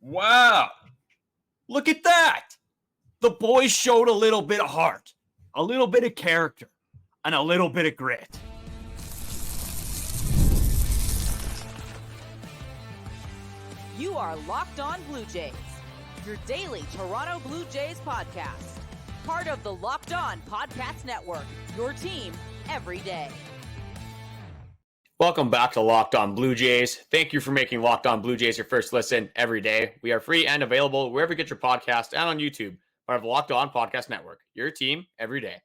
Wow. Look at that. The boys showed a little bit of heart, a little bit of character, and a little bit of grit. You are Locked On Blue Jays, your daily Toronto Blue Jays podcast. Part of the Locked On Podcast Network, your team every day. Welcome back to Locked On Blue Jays. Thank you for making Locked On Blue Jays your first listen every day. We are free and available wherever you get your podcast and on YouTube. Part of the Locked On Podcast Network, your team every day.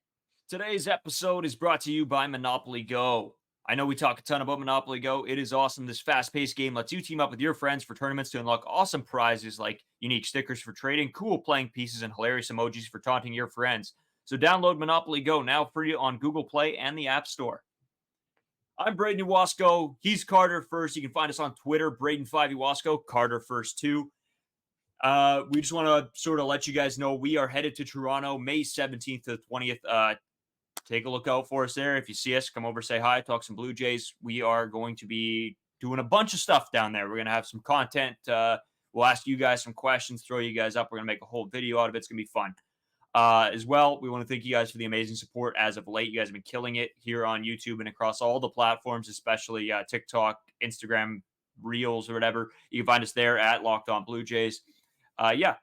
Today's episode is brought to you by Monopoly Go. I know we talk a ton about Monopoly Go. It is awesome. This fast-paced game lets you team up with your friends for tournaments to unlock awesome prizes like unique stickers for trading, cool playing pieces, and hilarious emojis for taunting your friends. So download Monopoly Go now free on Google Play and the App Store. I'm Braden Iwasco. He's Carter First. You can find us on Twitter, Braden5Iwasco, Carter First 2. We just want to sort of let you guys know we are headed to Toronto May 17th to the 20th. Take a look out for us there. If you see us, come over, say hi, talk some Blue Jays. We are going to be doing a bunch of stuff down there. We're going to have some content. We'll ask you guys some questions, throw you guys up. We're going to make a whole video out of it. It's going to be fun. As well, we want to thank you guys for the amazing support as of late. You guys have been killing it here on YouTube and across all the platforms, especially TikTok, Instagram, Reels, or whatever. You can find us there at Locked On Blue Jays. The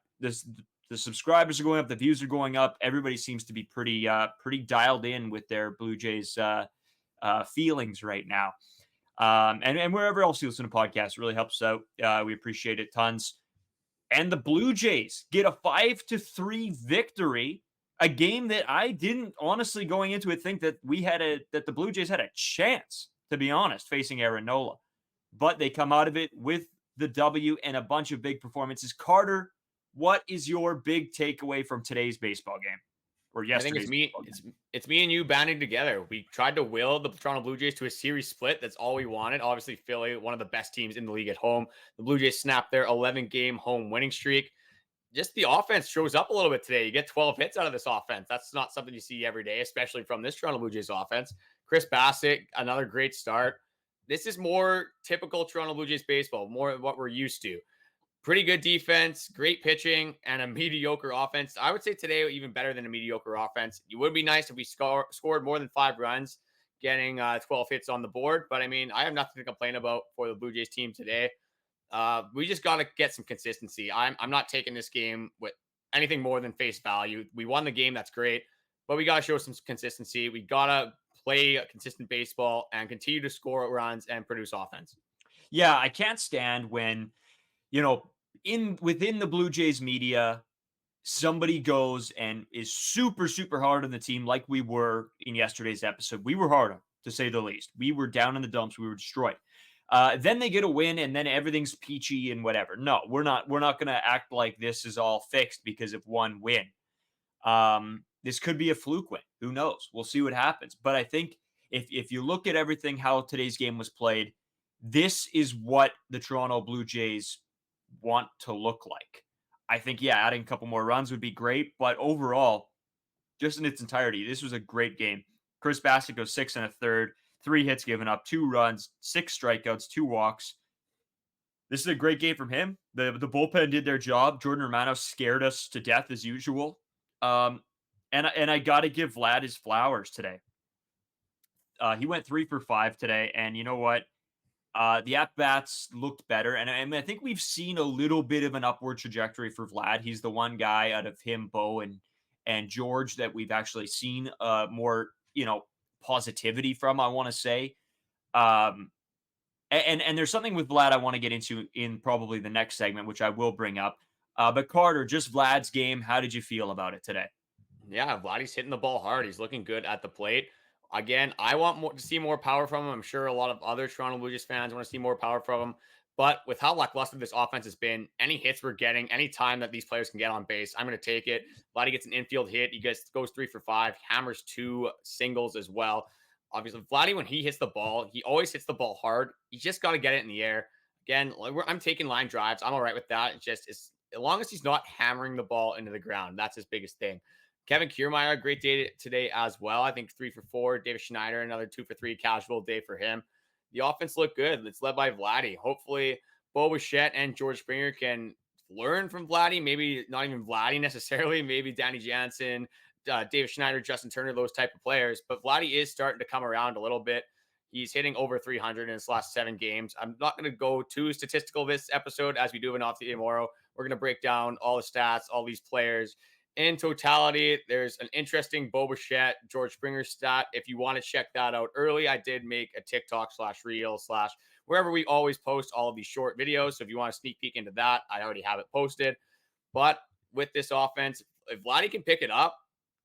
subscribers are going up, the views are going up. Everybody seems to be pretty dialed in with their Blue Jays feelings right now. And wherever else you listen to podcasts, it really helps out. We appreciate it tons. And the Blue Jays get a 5-3 victory, a game that I didn't honestly going into it think that that the Blue Jays had a chance, to be honest, facing Arizona. But they come out of it with the W and a bunch of big performances. Carter, what is your big takeaway from today's baseball game? Or yesterday's? I think it's me and you banding together. We tried to will the Toronto Blue Jays to a series split. That's all we wanted. Obviously, Philly, one of the best teams in the league at home. The Blue Jays snapped their 11-game home winning streak. Just the offense shows up a little bit today. You get 12 hits out of this offense. That's not something you see every day, especially from this Toronto Blue Jays offense. Chris Bassitt, another great start. This is more typical Toronto Blue Jays baseball, more of what we're used to. Pretty good defense, great pitching, and a mediocre offense. I would say today even better than a mediocre offense. It would be nice if we scored more than 5 runs, getting 12 hits on the board. But, I mean, I have nothing to complain about for the Blue Jays team today. We just got to get some consistency. I'm not taking this game with anything more than face value. We won the game. That's great. But we got to show some consistency. We got to play a consistent baseball and continue to score runs and produce offense. Yeah, I can't stand when – within the Blue Jays media, somebody goes and is super, super hard on the team like we were in yesterday's episode. We were hard, to say the least. We were down in the dumps. We were destroyed. Then they get a win, and then everything's peachy and whatever. No, we're not going to act like this is all fixed because of one win. This could be a fluke win. Who knows? We'll see what happens. But I think if you look at everything, how today's game was played, this is what the Toronto Blue Jays want to look like. I think, adding a couple more runs would be great, but overall, just in its entirety, this was a great game. Chris Bassitt goes 6 1/3, 3 hits given up, 2 runs, 6 strikeouts, 2 walks. This is a great game from him. The bullpen did their job. Jordan Romano scared us to death as usual. And I got to give Vlad his flowers today. He went 3 for 5 today, and you know what? The at-bats looked better, and I think we've seen a little bit of an upward trajectory for Vlad. He's the one guy out of him, Bo, and George that we've actually seen more, positivity from, I want to say. And there's something with Vlad I want to get into in probably the next segment, which I will bring up. But Carter, just Vlad's game, how did you feel about it today? Yeah, Vladdy's hitting the ball hard. He's looking good at the plate. Again, I want to see more power from him. I'm sure a lot of other Toronto Blue Jays fans want to see more power from him. But with how lackluster this offense has been, any hits we're getting, any time that these players can get on base, I'm going to take it. Vladdy gets an infield hit. He goes 3 for 5, hammers 2 singles as well. Obviously, Vladdy, when he hits the ball, he always hits the ball hard. You just got to get it in the air. Again, I'm taking line drives. I'm all right with that. It's as long as he's not hammering the ball into the ground, that's his biggest thing. Kevin Kiermaier, great day today as well. I think 3 for 4. David Schneider, another 2 for 3. Casual day for him. The offense looked good. It's led by Vladdy. Hopefully, Bo Bichette and George Springer can learn from Vladdy. Maybe not even Vladdy necessarily. Maybe Danny Jansen, David Schneider, Justin Turner, those type of players. But Vladdy is starting to come around a little bit. He's hitting over 300 in his last 7 games. I'm not going to go too statistical this episode as we do an off the tomorrow. We're going to break down all the stats, all these players. In totality, there's an interesting Bo Bichette, George Springer stat. If you want to check that out early, I did make a TikTok /reel/ wherever we always post all of these short videos. So if you want to sneak peek into that, I already have it posted. But with this offense, if Vladdy can pick it up,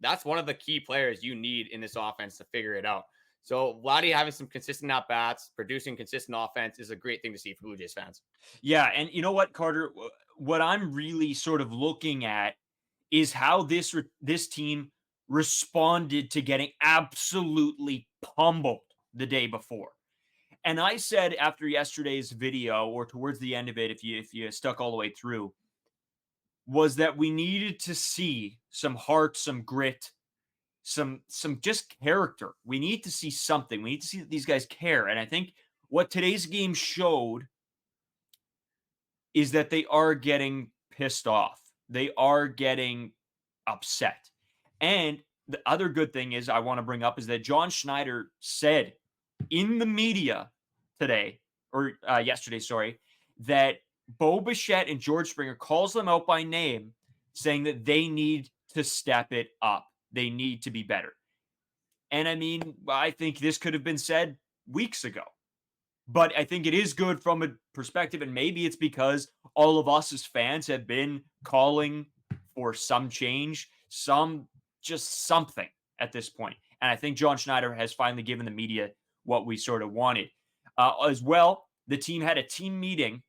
that's one of the key players you need in this offense to figure it out. So Vladdy having some consistent at-bats, producing consistent offense is a great thing to see for Blue Jays fans. Yeah, and you know what, Carter? What I'm really sort of looking at is how this team responded to getting absolutely pummeled the day before. And I said after yesterday's video, or towards the end of it, if you stuck all the way through, was that we needed to see some heart, some grit, some just character. We need to see something. We need to see that these guys care. And I think what today's game showed is that they are getting pissed off. They are getting upset. And the other good thing is I want to bring up is that John Schneider said in the media today, or yesterday, sorry, that Bo Bichette and George Springer calls them out by name, saying that they need to step it up. They need to be better. And I mean, I think this could have been said weeks ago. But I think it is good from a perspective, and maybe it's because all of us as fans have been calling for some change, something at this point. And I think John Schneider has finally given the media what we sort of wanted. As well, the team had a team meeting.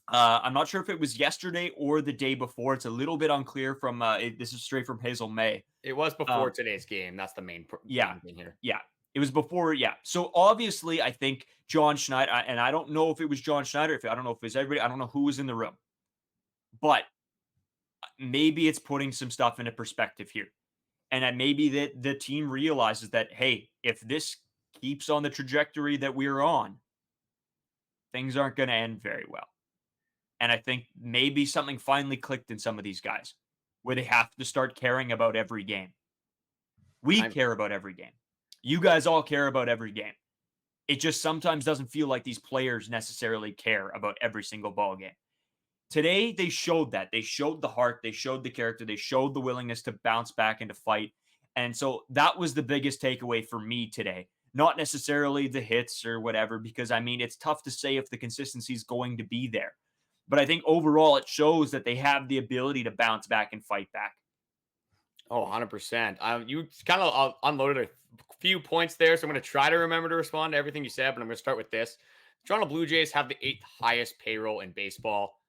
I'm not sure if it was yesterday or the day before. It's a little bit unclear from this is straight from Hazel May. It was before today's game. That's the main thing here. Yeah. It was before, yeah. So obviously, I think John Schneider, and I don't know if it was John Schneider, I don't know if it was everybody, I don't know who was in the room, but maybe it's putting some stuff into perspective here. And maybe that the team realizes that, hey, if this keeps on the trajectory that we're on, things aren't going to end very well. And I think maybe something finally clicked in some of these guys where they have to start caring about every game. We care about every game. You guys all care about every game. It just sometimes doesn't feel like these players necessarily care about every single ball game. Today, they showed that. They showed the heart. They showed the character. They showed the willingness to bounce back and to fight. And so that was the biggest takeaway for me today. Not necessarily the hits or whatever, because, I mean, it's tough to say if the consistency is going to be there. But I think overall it shows that they have the ability to bounce back and fight back. Oh, 100%. You kind of unloaded a few points there, so I'm going to try to remember to respond to everything you said, but I'm going to start with this. Toronto Blue Jays have the 8th highest payroll in baseball.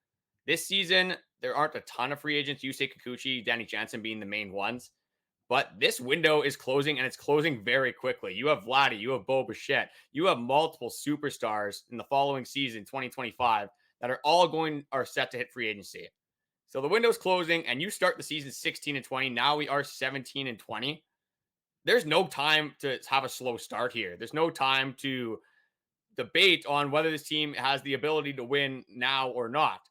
This season, there aren't a ton of free agents, Yusei Kikuchi, Danny Jansen being the main ones, but this window is closing, and it's closing very quickly. You have Vladdy, you have Bo Bichette, you have multiple superstars in the following season, 2025, that are set to hit free agency. So the window's closing, and you start the season 16-20. Now we are 17-20. There's no time to have a slow start here. There's no time to debate on whether this team has the ability to win now or not.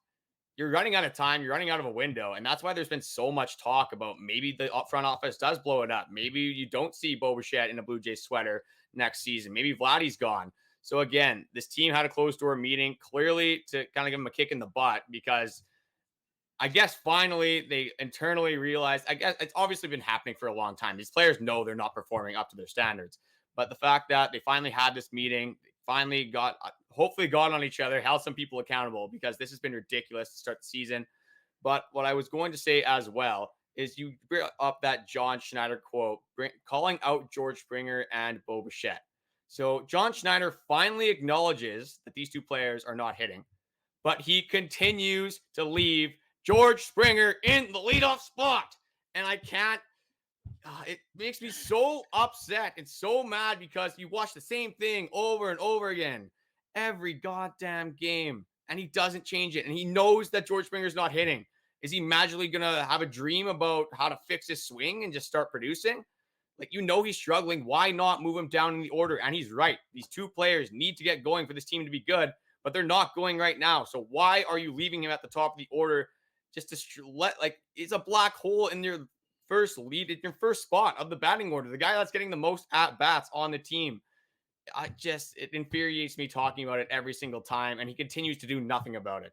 You're running out of time. You're running out of a window. And that's why there's been so much talk about maybe the front office does blow it up. Maybe you don't see Bo Bichette in a Blue Jays sweater next season. Maybe Vladdy's gone. So again, this team had a closed door meeting clearly to kind of give them a kick in the butt, because I guess finally they internally realized, I guess it's obviously been happening for a long time. These players know they're not performing up to their standards, but the fact that they finally had this meeting, finally hopefully got on each other, held some people accountable, because this has been ridiculous to start the season. But what I was going to say as well is you bring up that John Schneider quote, calling out George Springer and Bo Bichette. So John Schneider finally acknowledges that these two players are not hitting, but he continues to leave George Springer in the leadoff spot. And I can't, it makes me so upset and so mad, because you watch the same thing over and over again, every goddamn game, and he doesn't change it. And he knows that George Springer's not hitting. Is he magically going to have a dream about how to fix his swing and just start producing? Like, he's struggling. Why not move him down in the order? And he's right. These two players need to get going for this team to be good. but they're not going right now. So why are you leaving him at the top of the order just to it's a black hole in your first lead, in your first spot of the batting order, the guy that's getting the most at bats on the team. It infuriates me talking about it every single time, and he continues to do nothing about it.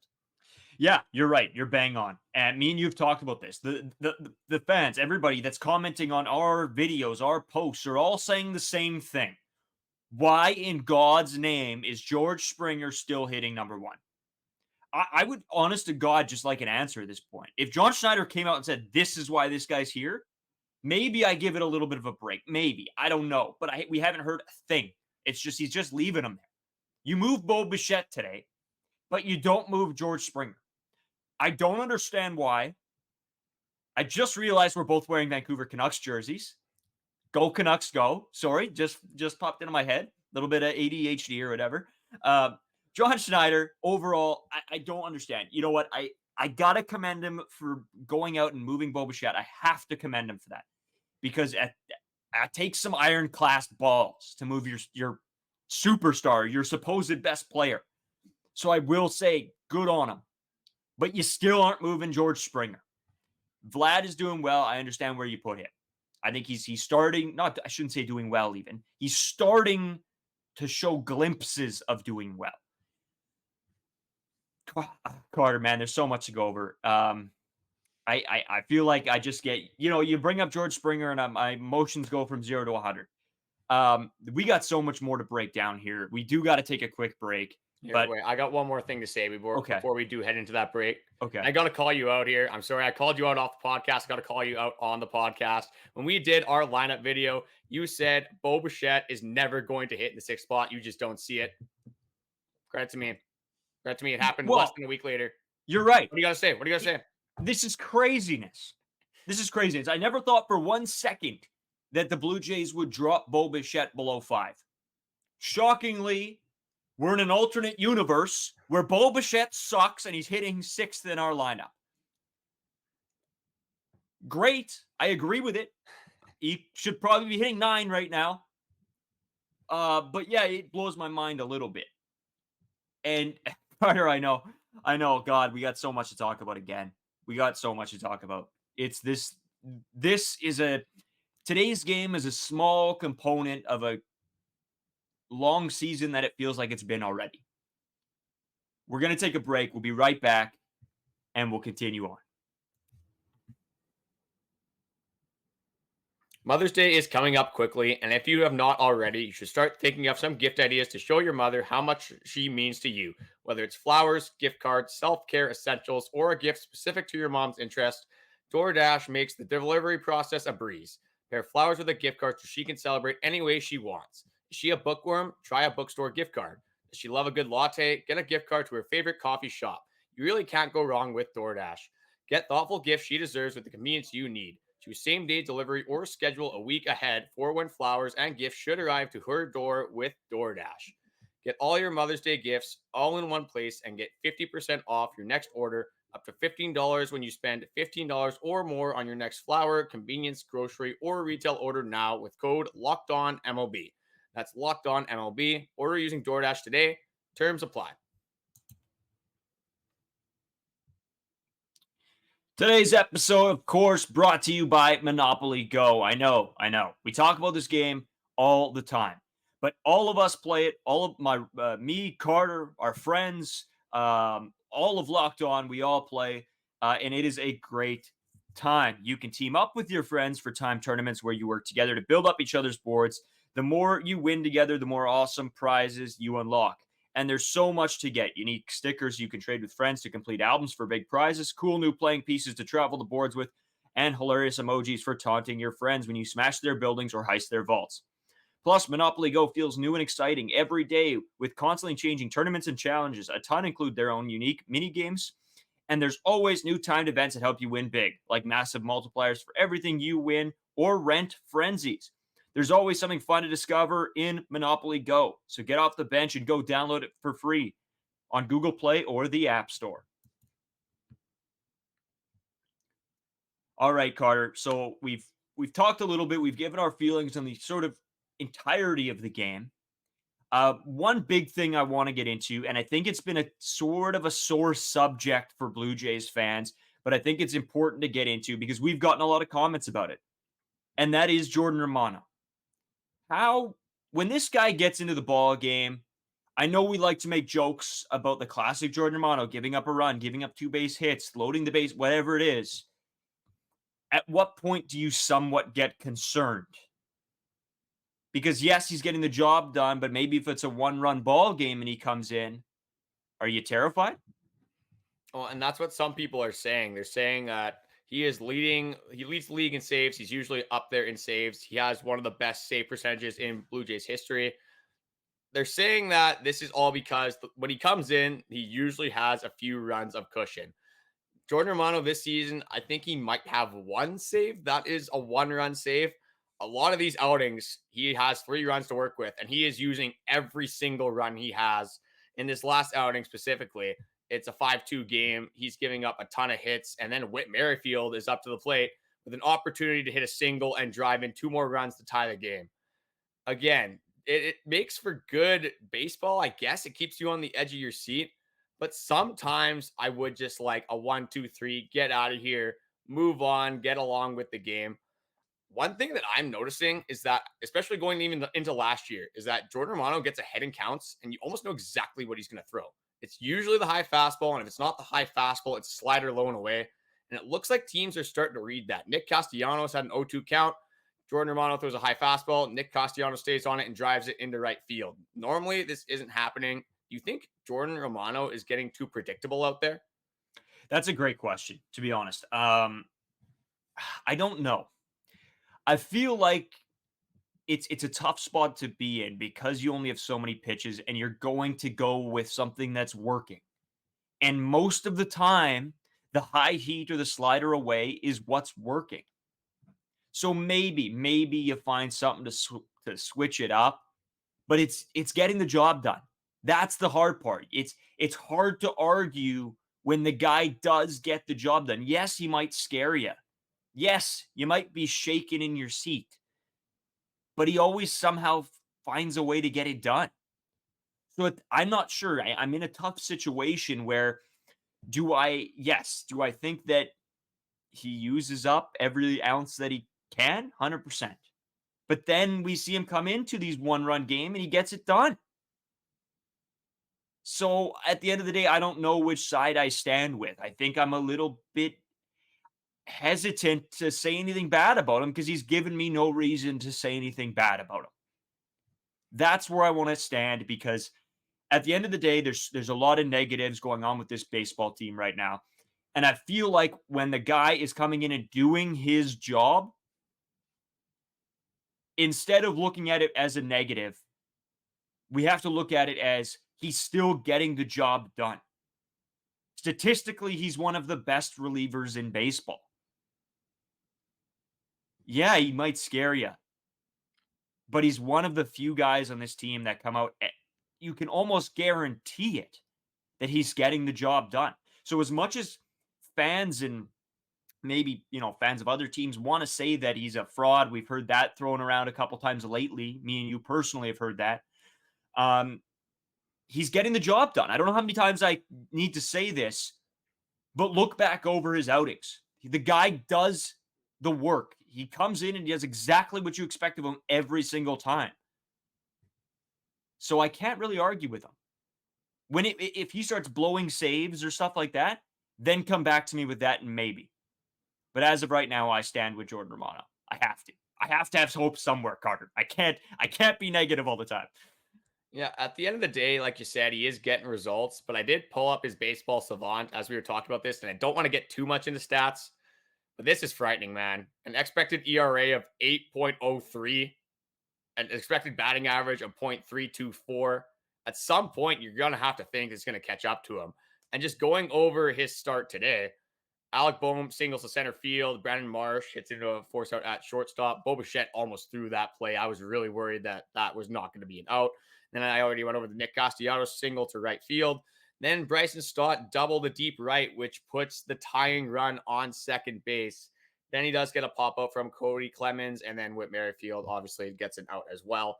Yeah, you're right. You're bang on. And me and you've talked about this. The fans, everybody that's commenting on our videos, our posts, are all saying the same thing. Why in God's name is George Springer still hitting number one? I would, honest to God, just like an answer at this point. If John Schneider came out and said, this is why this guy's here, maybe I give it a little bit of a break. Maybe. I don't know. But we haven't heard a thing. It's just, he's just leaving him there. You move Bo Bichette today, but you don't move George Springer. I don't understand why. I just realized we're both wearing Vancouver Canucks jerseys. Go Canucks, go. Sorry, just popped into my head. A little bit of ADHD or whatever. John Schneider, overall, I don't understand. You know what? I got to commend him for going out and moving Bo Bichette. I have to commend him for that. Because it takes some ironclad balls to move your superstar, your supposed best player. So I will say, good on him. But you still aren't moving George Springer. Vlad is doing well. I understand where you put him. I think he's starting, I shouldn't say doing well even. He's starting to show glimpses of doing well. Carter, man, there's so much to go over. I feel like I just get, you bring up George Springer and my emotions go from 0 to 100. We got so much more to break down here. We do got to take a quick break. But wait, I got one more thing to say before we do head into that break. Okay. I got to call you out here. I'm sorry. I called you out off the podcast. I got to call you out on the podcast. When we did our lineup video, you said Bo Bichette is never going to hit in the sixth spot. You just don't see it. Credit to me. It happened less than a week later. You're right. What do you got to say? This is craziness. I never thought for 1 second that the Blue Jays would drop Bo Bichette below 5. Shockingly, we're in an alternate universe where Bo Bichette sucks and he's hitting 6th in our lineup. Great. I agree with it. He should probably be hitting 9 right now. But yeah, it blows my mind a little bit. And Carter, I know. God, we got so much to talk about again. It's today's game is a small component of a long season that it feels like it's been already. We're going to take a break. We'll be right back and we'll continue on. Mother's Day is coming up quickly, and if you have not already, you should start thinking of some gift ideas to show your mother how much she means to you. Whether it's flowers, gift cards, self-care essentials, or a gift specific to your mom's interest, DoorDash makes the delivery process a breeze. Pair flowers with a gift card so she can celebrate any way she wants. Is she a bookworm? Try a bookstore gift card. Does she love a good latte? Get a gift card to her favorite coffee shop. You really can't go wrong with DoorDash. Get thoughtful gifts she deserves with the convenience you need. Choose same-day delivery or schedule a week ahead for when flowers and gifts should arrive to her door with DoorDash. Get all your Mother's Day gifts all in one place and get 50% off your next order, up to $15 when you spend $15 or more on your next flower, convenience, grocery, or retail order now with code LOCKEDONMLB. That's LOCKEDONMLB. Order using DoorDash today. Terms apply. Today's episode, of course, brought to you by Monopoly Go. I know. We talk about this game all the time, but all of us play it. All of me, Carter, our friends, all of Locked On, we all play, and it is a great time. You can team up with your friends for time tournaments where you work together to build up each other's boards. The more you win together, the more awesome prizes you unlock. And there's so much to get. Unique stickers you can trade with friends to complete albums for big prizes, cool new playing pieces to travel the boards with, and hilarious emojis for taunting your friends when you smash their buildings or heist their vaults. Plus, Monopoly Go feels new and exciting every day with constantly changing tournaments and challenges. A ton include their own unique mini games, and there's always new timed events that help you win big, like massive multipliers for everything you win or rent frenzies. There's always something fun to discover in Monopoly Go. So get off the bench and go download it for free on Google Play or the App Store. All right, Carter. So we've talked a little bit. We've given our feelings on the sort of entirety of the game. One big thing I want to get into, and I think it's been a sort of a sore subject for Blue Jays fans, but I think it's important to get into because we've gotten a lot of comments about it, and that is Jordan Romano. How, when this guy gets into the ball game, I know we like to make jokes about the classic Jordan Romano, giving up a run, giving up 2 base hits, loading the base, whatever it is. At what point do you somewhat get concerned? Because yes, he's getting the job done, but maybe if it's a 1-run ball game and he comes in, are you terrified? Well, and that's what some people are saying. They're saying that he leads the league in saves. He's usually up there in saves. He has one of the best save percentages in Blue Jays history. They're saying that this is all because when he comes in, he usually has a few runs of cushion. Jordan Romano this season, I think he might have one save. That is a 1-run save. A lot of these outings, he has 3 runs to work with, and he is using every single run he has. In this last outing specifically, it's a 5-2 game. He's giving up a ton of hits, and then Whit Merrifield is up to the plate with an opportunity to hit a single and drive in 2 more runs to tie the game. Again, it makes for good baseball, I guess. It keeps you on the edge of your seat. But sometimes I would just like a 1-2-3, get out of here, move on, get along with the game. One thing that I'm noticing is that, especially going even into last year, is that Jordan Romano gets ahead in counts and you almost know exactly what he's going to throw. It's usually the high fastball. And if it's not the high fastball, it's slider low and away. And it looks like teams are starting to read that. Nick Castellanos had an 0-2 count. Jordan Romano throws a high fastball. Nick Castellanos stays on it and drives it into right field. Normally, this isn't happening. Do you think Jordan Romano is getting too predictable out there? That's a great question, to be honest. I don't know. I feel like it's a tough spot to be in because you only have so many pitches and you're going to go with something that's working. And most of the time, the high heat or the slider away is what's working. So maybe you find something to switch it up, but it's getting the job done. That's the hard part. It's hard to argue when the guy does get the job done. Yes, he might scare you. Yes, you might be shaking in your seat, but he always somehow finds a way to get it done. So I'm not sure. I'm in a tough situation where do I think that he uses up every ounce that he can? 100%. But then we see him come into these 1-run game and he gets it done. So at the end of the day, I don't know which side I stand with. I think I'm a little bit hesitant to say anything bad about him because he's given me no reason to say anything bad about him. That's where I want to stand because at the end of the day, there's a lot of negatives going on with this baseball team right now. And I feel like when the guy is coming in and doing his job, instead of looking at it as a negative, we have to look at it as he's still getting the job done. Statistically, he's one of the best relievers in baseball. Yeah, he might scare you, but he's one of the few guys on this team that come out. You can almost guarantee it that he's getting the job done. So as much as fans and maybe, fans of other teams want to say that he's a fraud, we've heard that thrown around a couple times lately. Me and you personally have heard that. He's getting the job done. I don't know how many times I need to say this, but look back over his outings. The guy does the work. He comes in and he does exactly what you expect of him every single time. So I can't really argue with him. If he starts blowing saves or stuff like that, then come back to me with that and maybe. But as of right now, I stand with Jordan Romano. I have to. I have to have hope somewhere, Carter. I can't be negative all the time. Yeah, at the end of the day, like you said, he is getting results, but I did pull up his baseball savant as we were talking about this, and I don't want to get too much into stats, but this is frightening, man. An expected ERA of 8.03, an expected batting average of 0.324. At some point, you're going to have to think it's going to catch up to him. And just going over his start today, Alec Boehm singles to center field. Brandon Marsh hits into a force out at shortstop. Bo Bichette almost threw that play. I was really worried that was not going to be an out. Then I already went over the Nick Castellanos single to right field. Then Bryson Stott double to deep right, which puts the tying run on second base. Then he does get a pop-up from Cody Clemens, and then Whit Merrifield obviously gets an out as well.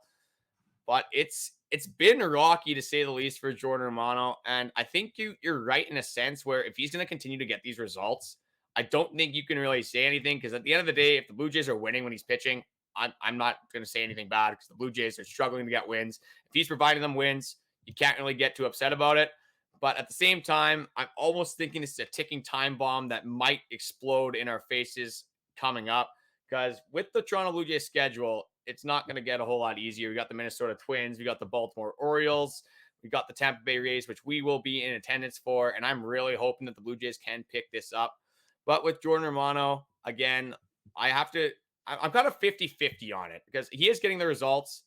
but it's been rocky to say the least for Jordan Romano. And I think you're right in a sense where if he's going to continue to get these results, I don't think you can really say anything because at the end of the day, if the Blue Jays are winning when he's pitching, I'm not going to say anything bad because the Blue Jays are struggling to get wins. If he's providing them wins, you can't really get too upset about it. But at the same time, I'm almost thinking this is a ticking time bomb that might explode in our faces coming up. Because with the Toronto Blue Jays schedule, it's not going to get a whole lot easier. We got the Minnesota Twins, we got the Baltimore Orioles, we got the Tampa Bay Rays, which we will be in attendance for. And I'm really hoping that the Blue Jays can pick this up. But with Jordan Romano, again, I'm kind of 50-50 on it because he is getting the results,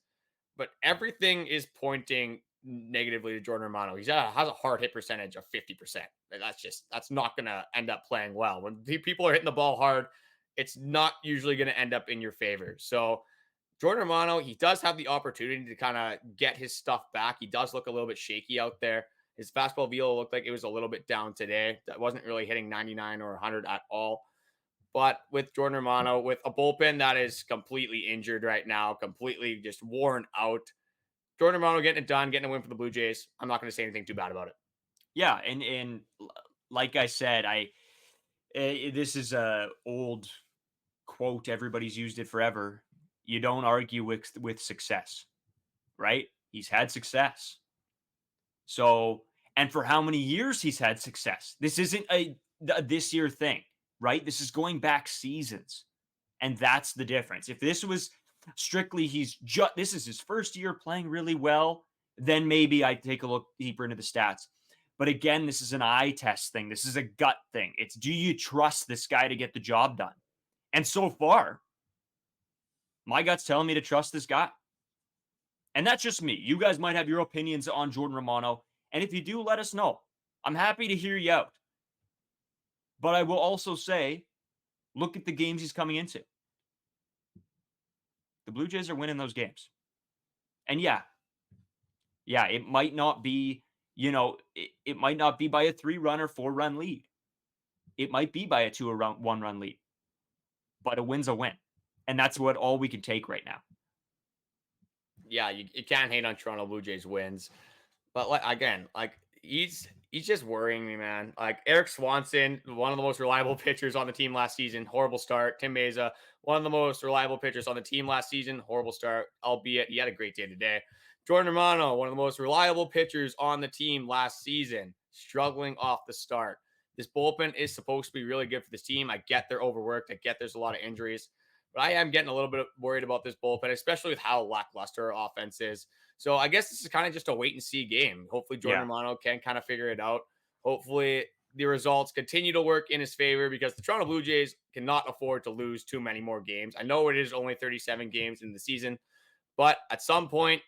but everything is pointing negatively to Jordan Romano. He has a hard hit percentage of 50%. That's not going to end up playing well. When people are hitting the ball hard, it's not usually going to end up in your favor. So Jordan Romano, he does have the opportunity to kind of get his stuff back. He does look a little bit shaky out there. His fastball velo looked like it was a little bit down today. That wasn't really hitting 99 or 100 at all. But with Jordan Romano, with a bullpen that is completely injured right now, completely just worn out, Jordan Romano getting it done, getting a win for the Blue Jays. I'm not going to say anything too bad about it. Yeah, and like I said, this is a old quote. Everybody's used it forever. You don't argue with success, right? He's had success. So, and for how many years he's had success. This isn't a this year thing, right? This is going back seasons. And that's the difference. If this was strictly this is his first year playing really well, then maybe I'd take a look deeper into the stats. But again, this is an eye test thing. This is a gut thing. It's, do you trust this guy to get the job done? And so far, my gut's telling me to trust this guy. And that's just me. You guys might have your opinions on Jordan Romano. And if you do, let us know. I'm happy to hear you out. But I will also say, look at the games he's coming into. The Blue Jays are winning those games. And yeah, it might not be, it might not be by a 3-run or 4-run lead. It might be by a 2 or 1-run lead. But a win's a win. And that's all we can take right now. Yeah, you can't hate on Toronto Blue Jays wins. But he's just worrying me, man. Like Eric Swanson, one of the most reliable pitchers on the team last season, horrible start. Tim Meza, one of the most reliable pitchers on the team last season, horrible start, albeit he had a great day today. Jordan Romano, one of the most reliable pitchers on the team last season, struggling off the start. This bullpen is supposed to be really good for this team. I get they're overworked. I get there's a lot of injuries. But I am getting a little bit worried about this bullpen, especially with how lackluster our offense is. So I guess this is kind of just a wait and see game. Hopefully Jordan Romano can kind of figure it out. Hopefully the results continue to work in his favor because the Toronto Blue Jays cannot afford to lose too many more games. I know it is only 37 games in the season, but at some point,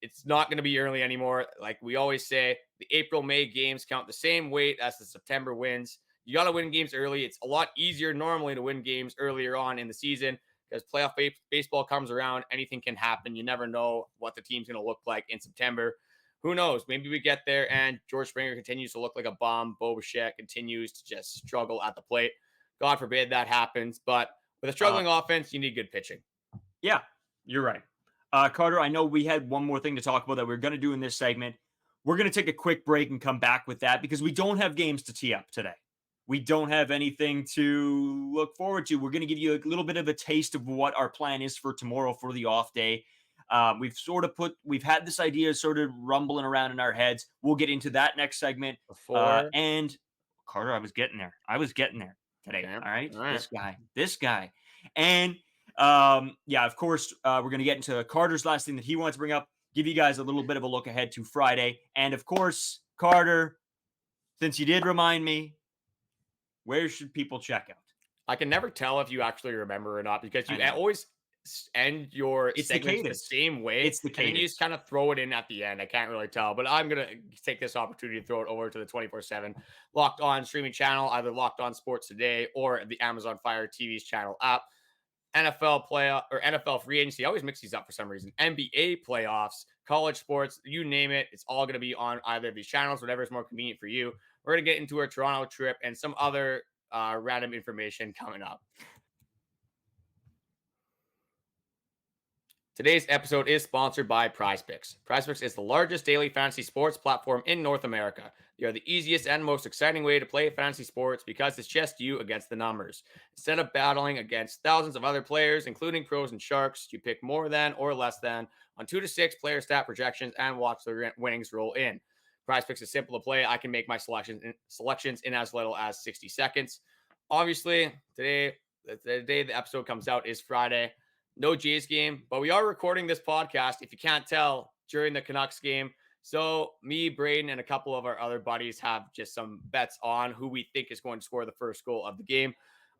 it's not going to be early anymore. Like we always say, the April-May games count the same weight as the September wins. You got to win games early. It's a lot easier normally to win games earlier on in the season because playoff baseball comes around. Anything can happen. You never know what the team's going to look like in September. Who knows? Maybe we get there and George Springer continues to look like a bum. Bo Bichette continues to just struggle at the plate. God forbid that happens. But with a struggling offense, you need good pitching. Yeah, you're right. Carter, I know we had one more thing to talk about that we're going to do in this segment. We're going to take a quick break and come back with that because we don't have games to tee up today. We don't have anything to look forward to. We're going to give you a little bit of a taste of what our plan is for tomorrow for the off day. We've had this idea sort of rumbling around in our heads. We'll get into that next segment. And Carter, I was getting there today. Okay. All right. All right. This guy. And of course, we're going to get into Carter's last thing that he wants to bring up, give you guys a little bit of a look ahead to Friday. And of course, Carter, since you did remind me, where should people check out? I can never tell if you actually remember or not because you always end your segments the same way. It's the cadence. And you just kind of throw it in at the end. I can't really tell, but I'm going to take this opportunity to throw it over to the 24/7 Locked On streaming channel, either Locked On Sports Today or the Amazon Fire TV's channel app. NFL playoff or NFL free agency. I always mix these up for some reason. NBA playoffs, college sports, you name it. It's all going to be on either of these channels, whatever is more convenient for you. We're going to get into our Toronto trip and some other random information coming up. Today's episode is sponsored by PrizePicks. PrizePicks is the largest daily fantasy sports platform in North America. They are the easiest and most exciting way to play fantasy sports because it's just you against the numbers. Instead of battling against thousands of other players, including pros and sharks, you pick more than or less than on 2 to 6 player stat projections and watch the winnings roll in. PrizePicks is simple to play. I can make my selections in as little as 60 seconds. Obviously, the day the episode comes out is Friday. No Jays game, but we are recording this podcast, if you can't tell, during the Canucks game. So me, Braden, and a couple of our other buddies have just some bets on who we think is going to score the first goal of the game.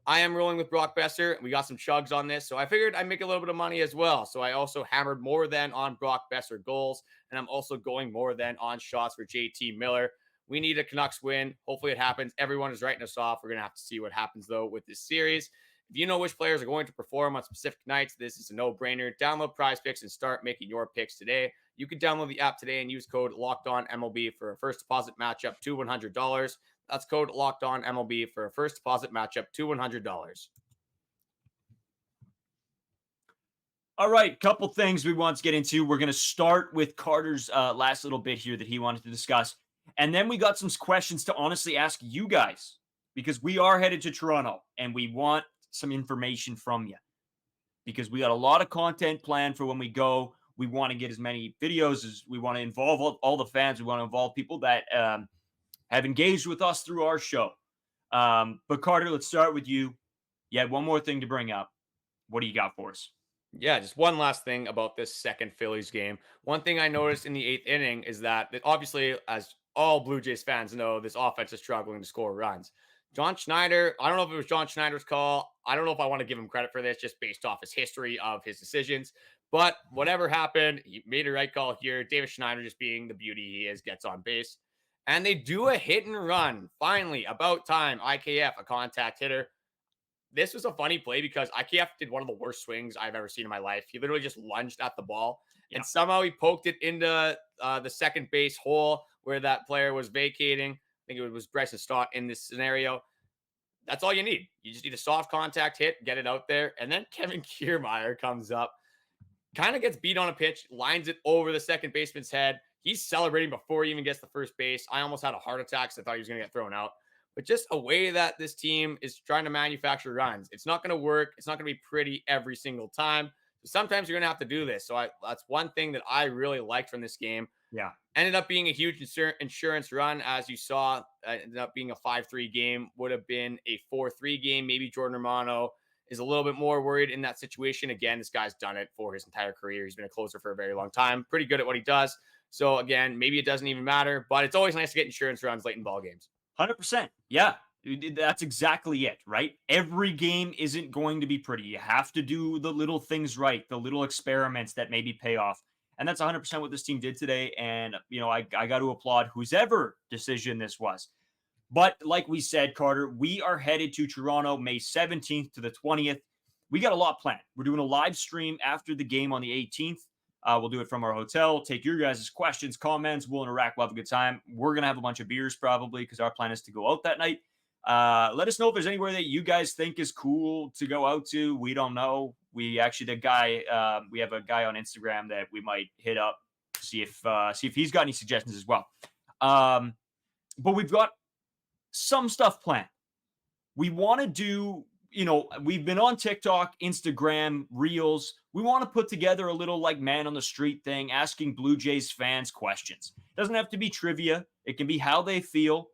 I am rolling with Brock Besser. We got some chugs on this, so I figured I'd make a little bit of money as well. So I also hammered more than on Brock Besser goals, and I'm also going more than on shots for JT Miller. We need a Canucks win. Hopefully it happens. Everyone is writing us off. We're going to have to see what happens, though, with this series. If you know which players are going to perform on specific nights, this is a no-brainer. Download PrizePicks and start making your picks today. You can download the app today and use code LOCKEDONMLB for a first deposit matchup to $100. That's code LOCKEDONMLB for a first deposit matchup to $100. All right, couple things we want to get into. We're going to start with Carter's last little bit here that he wanted to discuss. And then we got some questions to honestly ask you guys, because we are headed to Toronto and we want some information from you, because we got a lot of content planned for when we go. We want to get as many videos as we want to involve all the fans. We want to involve people that have engaged with us through our show. But Carter, let's start with you. You had one more thing to bring up. What do you got for us? Yeah, just one last thing about this second Phillies game. One thing I noticed in the 8th inning is that obviously, as all Blue Jays fans know, this offense is struggling to score runs. John Schneider, I don't know if it was John Schneider's call. I don't know if I want to give him credit for this just based off his history of his decisions. But whatever happened, he made a right call here. David Schneider, just being the beauty he is, gets on base. And they do a hit and run. Finally, about time. IKF, a contact hitter. This was a funny play because IKF did one of the worst swings I've ever seen in my life. He literally just lunged at the ball. Yeah. And somehow he poked it into the second base hole where that player was vacating. I think it was Bryson Stott in this scenario. That's all you need. You just need a soft contact hit, get it out there. And then Kevin Kiermaier comes up, kind of gets beat on a pitch, lines it over the second baseman's head. He's celebrating before he even gets to first base. I almost had a heart attack because I thought he was going to get thrown out. But just a way that this team is trying to manufacture runs. It's not going to work. It's not going to be pretty every single time. So sometimes you're going to have to do this. So that's one thing that I really liked from this game. Yeah. Ended up being a huge insurance run, as you saw. Ended up being a 5-3 game. Would have been a 4-3 game. Maybe Jordan Romano is a little bit more worried in that situation. Again, this guy's done it for his entire career. He's been a closer for a very long time. Pretty good at what he does. So, again, maybe it doesn't even matter. But it's always nice to get insurance runs late in ball games. 100%. Yeah. That's exactly it, right? Every game isn't going to be pretty. You have to do the little things right, the little experiments that maybe pay off. And that's 100% what this team did today. And, I got to applaud whoever decision this was. But like we said, Carter, we are headed to Toronto May 17th to the 20th. We got a lot planned. We're doing a live stream after the game on the 18th. We'll do it from our hotel, take your guys' questions, comments. We'll interact. We'll have a good time. We're going to have a bunch of beers probably because our plan is to go out that night. Let us know if there's anywhere that you guys think is cool to go out to. We don't know. We actually, we have a guy on Instagram that we might hit up, see if he's got any suggestions as well. But we've got some stuff planned. We want to do, we've been on TikTok, Instagram, Reels. We want to put together a little man on the street thing, asking Blue Jays fans questions. It doesn't have to be trivia. It can be how they feel.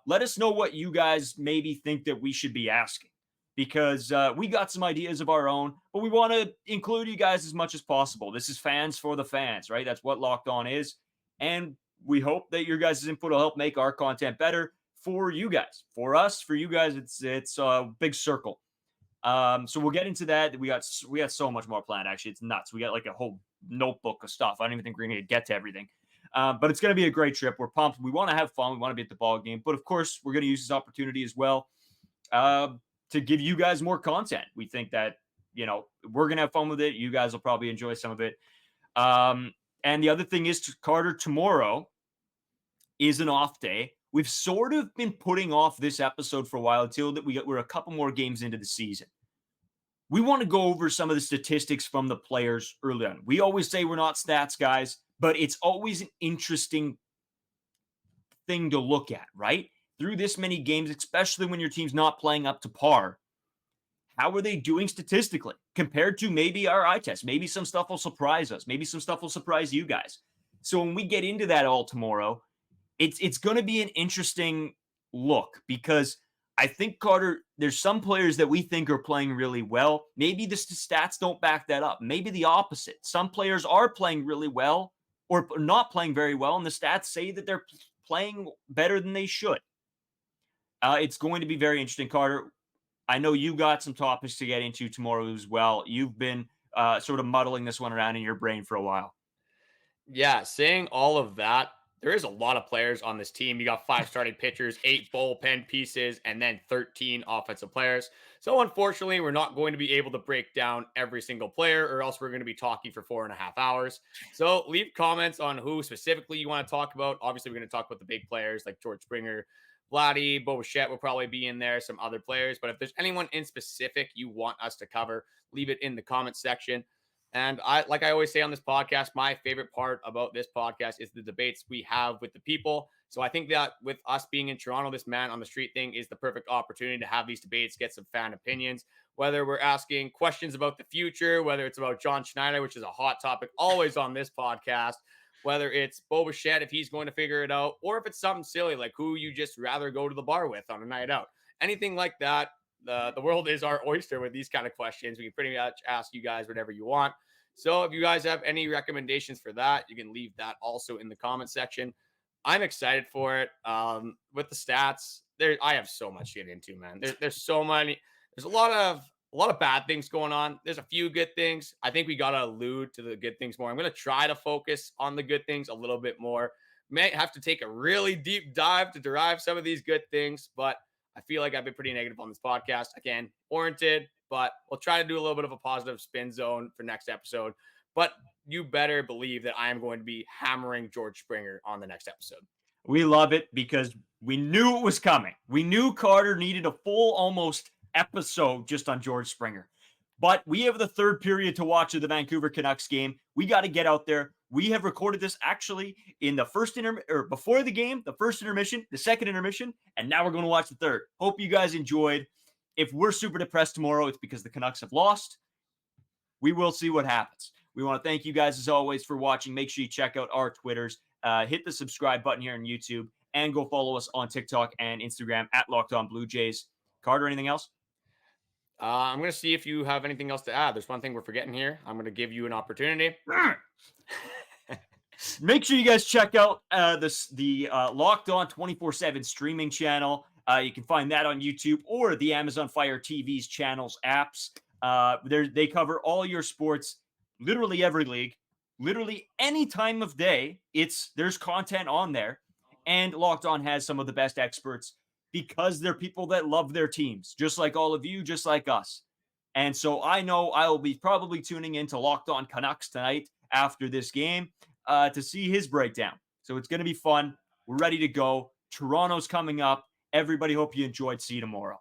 Let us know what you guys maybe think that we should be asking, because we got some ideas of our own, but we want to include you guys as much as possible. This is fans for the fans, right? That's what Locked On is. And we hope that your guys' input will help make our content better for you guys. For us, for you guys, it's a big circle. So we'll get into that. We got so much more planned, actually. It's nuts. We got a whole notebook of stuff. I don't even think we're going to get to everything. But it's going to be a great trip. We're pumped. We want to have fun. We want to be at the ball game. But, of course, we're going to use this opportunity as well to give you guys more content. We think that, we're going to have fun with it. You guys will probably enjoy some of it. And the other thing is, Carter, tomorrow is an off day. We've sort of been putting off this episode for a while until that we're a couple more games into the season. we want to go over some of the statistics from the players early on. We always say we're not stats guys, but it's always an interesting thing to look at, right? Through this many games, especially when your team's not playing up to par, how are they doing statistically compared to maybe our eye test? Maybe some stuff will surprise us. Maybe some stuff will surprise you guys. So when we get into that all tomorrow, it's going to be an interesting look because I think, Carter, there's some players that we think are playing really well. Maybe the stats don't back that up. Maybe the opposite. Some players are playing really well or not playing very well, and the stats say that they're playing better than they should. It's going to be very interesting, Carter. I know you got some topics to get into tomorrow as well. You've been sort of muddling this one around in your brain for a while. Yeah, saying all of that, there is a lot of players on this team. You got 5 starting pitchers, 8 bullpen pieces, and then 13 offensive players. So unfortunately, we're not going to be able to break down every single player, or else we're going to be talking for 4.5 hours. So leave comments on who specifically you want to talk about. Obviously, we're going to talk about the big players like George Springer, Vladdy, Bassitt will probably be in there, some other players. But if there's anyone in specific you want us to cover, leave it in the comment section. And like I always say on this podcast, my favorite part about this podcast is the debates we have with the people. So I think that with us being in Toronto, this man on the street thing is the perfect opportunity to have these debates, get some fan opinions, whether we're asking questions about the future, whether it's about John Schneider, which is a hot topic always on this podcast, whether it's Bassitt, if he's going to figure it out, or if it's something silly like who you just rather go to the bar with on a night out. Anything like that. The world is our oyster with these kind of questions. We can pretty much ask you guys whatever you want. So if you guys have any recommendations for that, you can leave that also in the comment section. I'm excited for it. With the stats, I have so much to get into, man. There's so many. There's a lot of bad things going on. There's a few good things. I think we gotta allude to the good things more. I'm gonna try to focus on the good things a little bit more. May have to take a really deep dive to derive some of these good things, but I feel like I've been pretty negative on this podcast. Again, warranted, but we'll try to do a little bit of a positive spin zone for next episode. But you better believe that I am going to be hammering George Springer on the next episode. We love it because we knew it was coming. We knew Carter needed a full almost episode just on George Springer. But we have the third period to watch of the Vancouver Canucks game. We got to get out there. We have recorded this actually in the first before the game, the first intermission, the second intermission, and now we're going to watch the third. Hope you guys enjoyed. If we're super depressed tomorrow, it's because the Canucks have lost. We will see what happens. We want to thank you guys as always for watching. Make sure you check out our Twitters. Hit the subscribe button here on YouTube and go follow us on TikTok and Instagram at Locked On Blue Jays. Carter, anything else? I'm going to see if you have anything else to add. There's one thing we're forgetting here. I'm going to give you an opportunity. Make sure you guys check out the Locked On 24/7 streaming channel. You can find that on YouTube or the Amazon Fire TV's channels apps. They cover all your sports, literally every league, literally any time of day. There's content on there, and Locked On has some of the best experts because they're people that love their teams, just like all of you, just like us. And so I know I will be probably tuning into Locked On Canucks tonight after this game to see his breakdown. So it's going to be fun. We're ready to go. Toronto's coming up. Everybody, hope you enjoyed. See you tomorrow.